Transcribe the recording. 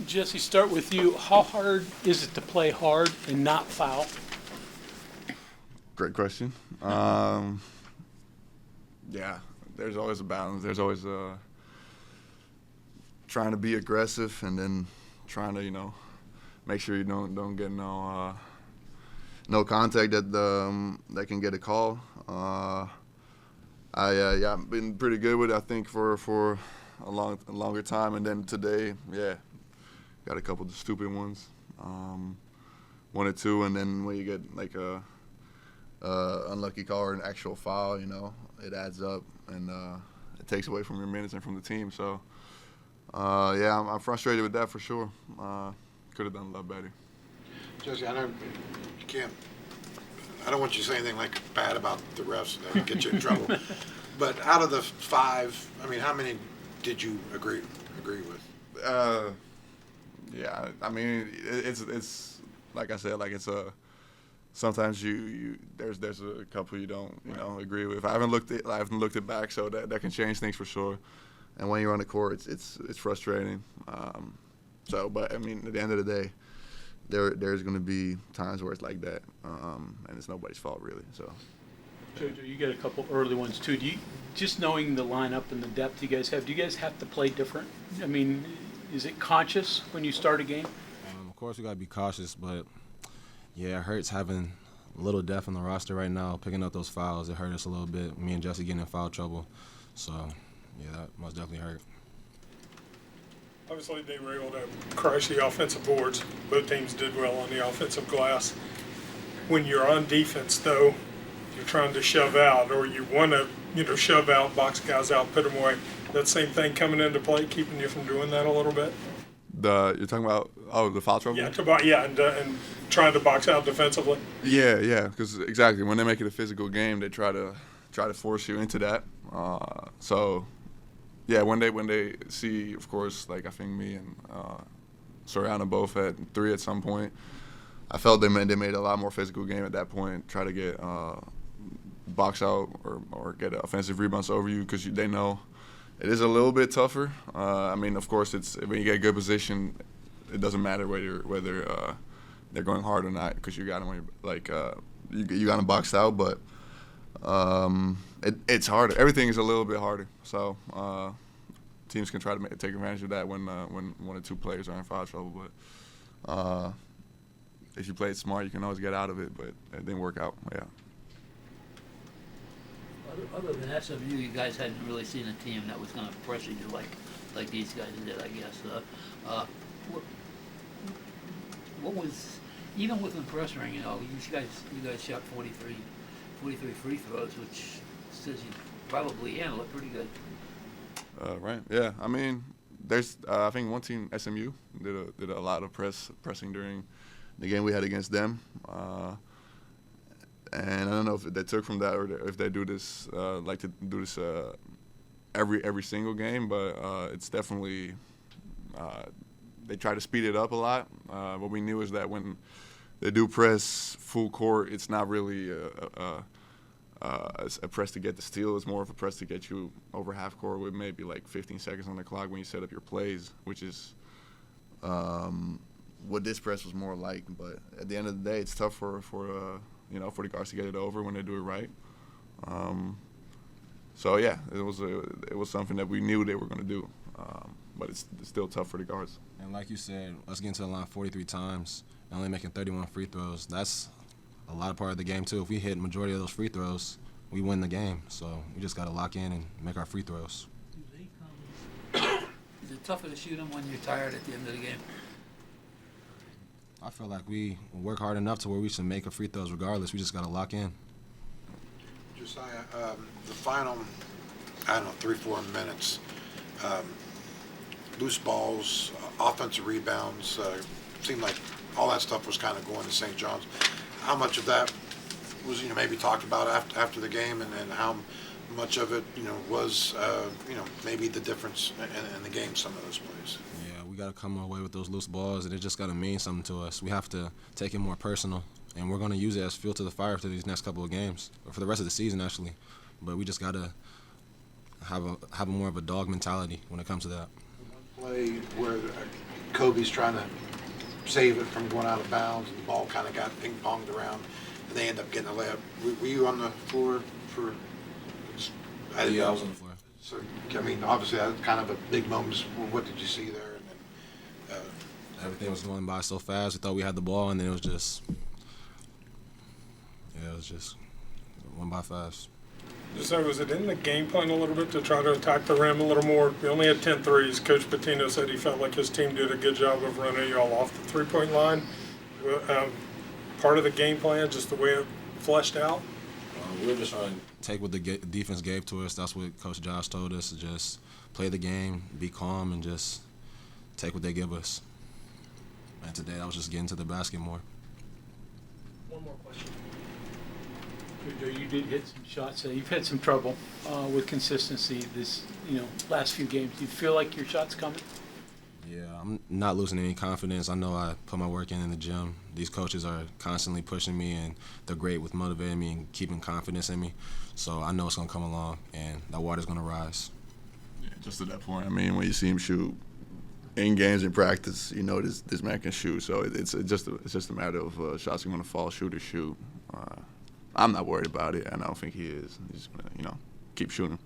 Jesse, start with you. How hard is it to play hard and not foul? Great question. Yeah, there's always a balance. There's always trying to be aggressive and then trying to, make sure you don't get no contact that can get a call. I've been pretty good with it, I think, for a longer time, and then today, got a couple of stupid ones, 1 or 2, and then when you get like a unlucky call or an actual foul, it adds up and it takes away from your minutes and from the team. So, I'm frustrated with that for sure. Could have done a lot better. Jesse, I know you can't. I don't want you to say anything like bad about the refs that get you in trouble. But out of the 5, how many did you agree with? Yeah, it's like I said, it's sometimes there's a couple you don't agree with. I haven't looked it back, so that can change things for sure. And when you're on the court, it's frustrating. But at the end of the day, there's going to be times where it's like that, and it's nobody's fault really. So. Jojo, you got a couple early ones too. Do you, just knowing the lineup and the depth you guys have, do you guys have to play different? Is it conscious when you start a game? Of course, we got to be cautious, but yeah, it hurts having a little depth on the roster right now. Picking up those fouls, it hurt us a little bit. Me and Jesse getting in foul trouble, so yeah, that most definitely hurt. Obviously, they were able to crush the offensive boards. Both teams did well on the offensive glass. When you're on defense, though, you're trying to shove out, or you want to, shove out, box guys out, put them away. That same thing coming into play, keeping you from doing that a little bit. You're talking about the foul trouble? Yeah, and trying to box out defensively. Yeah, because exactly when they make it a physical game, they try to force you into that. Yeah, when they see, of course, I think me and Soriano both had 3 at some point. I felt they made a lot more physical game at that point. Try to get box out or get offensive rebounds over you because they know it is a little bit tougher. Of course, it's when you get good position, it doesn't matter whether they're going hard or not because you got them you got them boxed out, but. It's harder. Everything is a little bit harder. So teams can try to take advantage of that when 1 or 2 players are in foul trouble. But if you play it smart, you can always get out of it. But it didn't work out. Yeah. Other than SMU, you guys hadn't really seen a team that was going to pressure you like these guys did, I guess. What was, even with them pressuring, you guys shot 43 free throws, which says you probably handle it pretty good. Right. Yeah. There's I think one team, SMU, did a lot of pressing during the game we had against them, and I don't know if they took from that or if they do this like to do this every single game, but it's definitely they try to speed it up a lot. What we knew is that when they do press full court, it's not really a press to get the steal. It's more of a press to get you over half court with maybe 15 seconds on the clock when you set up your plays, which is what this press was more like. But at the end of the day, it's tough for the guards to get it over when they do it right. So yeah, it was something that we knew they were going to do, but it's still tough for the guards. And like you said, us getting to the line 43 times and only making 31 free throws, that's a lot of part of the game too. If we hit majority of those free throws, we win the game. So we just got to lock in and make our free throws. Is it tougher to shoot them when you're tired at the end of the game? I feel like we work hard enough to where we should make our free throws regardless. We just got to lock in. Josiah, the final, 3-4 minutes, loose balls, offensive rebounds, seemed like all that stuff was kind of going to St. John's. How much of that was, maybe talked about after the game, and how much of it, was, maybe the difference in the game, some of those plays? Yeah, we got to come away with those loose balls, and it just got to mean something to us. We have to take it more personal, and we're going to use it as fuel to the fire for these next couple of games, or for the rest of the season, actually. But we just got to have a more of a dog mentality when it comes to that. play where Kobe's trying to save it from going out of bounds, and the ball kind of got ping-ponged around, and they end up getting a layup. Were you on the floor for? I didn't Yeah, I know. was on the floor. So, I mean, obviously, that's kind of a big moment. What did you see there? And then, Everything was going by so fast. We thought we had the ball, and then it was just went by fast. So was it in the game plan a little bit to try to attack the rim a little more? We only had 10 threes. Coach Patino said he felt like his team did a good job of running y'all off the three-point line. Part of the game plan, just the way it fleshed out? We were just trying to take what the defense gave to us. That's what Coach Josh told us, to just play the game, be calm, and just take what they give us. And today I was just getting to the basket more. One more question. Joe, you did hit some shots. You've had some trouble with consistency this, last few games. Do you feel like your shot's coming? Yeah, I'm not losing any confidence. I know I put my work in the gym. These coaches are constantly pushing me, and they're great with motivating me and keeping confidence in me. So I know it's going to come along, and that water's going to rise. Yeah, just to that point, I mean, when you see him shoot in games, in practice, this man can shoot. So it's just a matter of shots are going to fall, shoot or shoot. I'm not worried about it, and I don't think he is. He's going to, keep shooting.